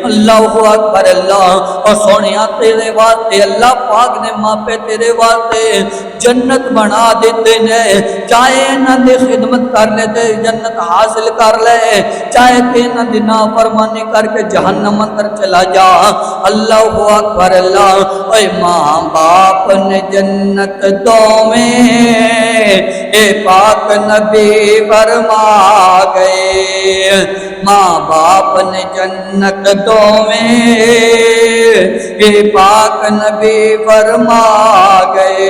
اللہ اکبر اللہ۔ اور سونیا تیرے واسطے اللہ پاک نے ماپے تیرے واسطے جنت بنا دیتے نے، چاہے انہاں دی خدمت کر لے تے جنت حاصل کر لے، چاہے تے انہاں دی نافرمانی کر کے جہنم اندر چلا جا۔ اللہ اکبر اللہ۔ اے ماں باپ نے جنت دوویں اے پاک نبی فرما گئے، ماں باپ نے جنت دوویں اے پاک نبی فرما گئے۔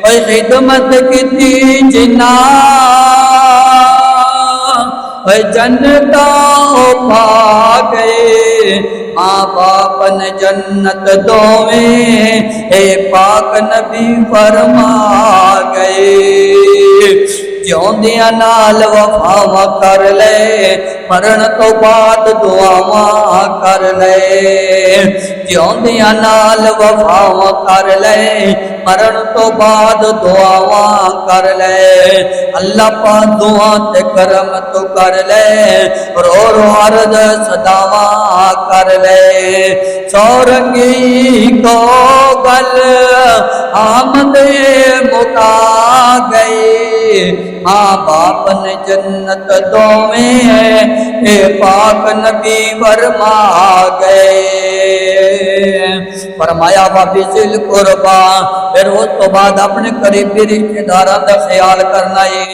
اے خدمت کیتی جنہاں اے جنتاں پا گئے، ماں باپ نے جنت دوویں اے پاک نبی فرما گئے۔ جیوندیاں نال وفاواں کر لے، مرن تو بعد دعاواں کر لے، جیوندیاں نال وفاواں کر لے، مرن تو بعد دعاواں کر لے۔ اللہ پاک دعا تے کرم تو کر لے، رو رو عرض صداواں کر لے۔ سورنگی کو گل آمد مکا گئے، ماں باپ نے جنت دوویں اے پاک نبی فرما گئے۔ فرمایا وَبِذِل قُرْبَىٰ، پھر اس تو بعد اپنے قریبی رشتہ داراں دا خیال کرنا ہے۔